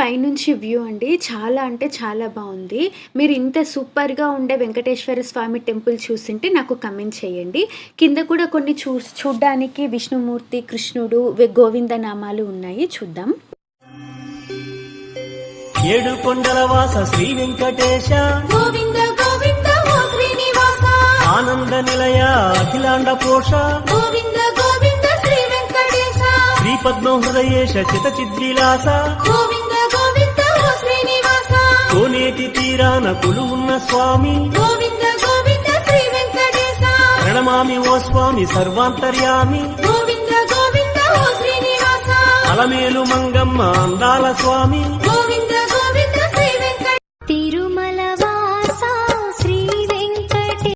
పైనుంచి వ్యూ అండి. చాలా అంటే చాలా బావుంది. మీరు ఇంత సూపర్‌గా ఉండే వెంకటేశ్వర స్వామి టెంపుల్ చూసుంటే నాకు కమెంట్ చేయండి. కింద కూడా కొన్ని చూడ్డానికి విష్ణుమూర్తి, కృష్ణుడు, గోవింద నామాలు ఉన్నాయి. చూద్దాం. ఏడు కొండల వాస శ్రీ వెంకటేశ గోవింద గోవింద ఓ శ్రీనివాస ఆనంద నిలయ అఖిలాండ పోష గోవింద గోవింద శ్రీ వెంకటేశ శ్రీ పద్మ హృదయేశ చిత చిద్విలాస గోవింద గోవింద ఓ శ్రీనివాస కోనేటి తీరాన కొలువున్న స్వామి గోవింద గోవింద శ్రీ వెంకటేశ ప్రణమామి ఓ స్వామి సర్వాంతర్యామి గోవింద గోవింద ఓ శ్రీనివాస అలమేలు మంగమ్మ అందాల స్వామి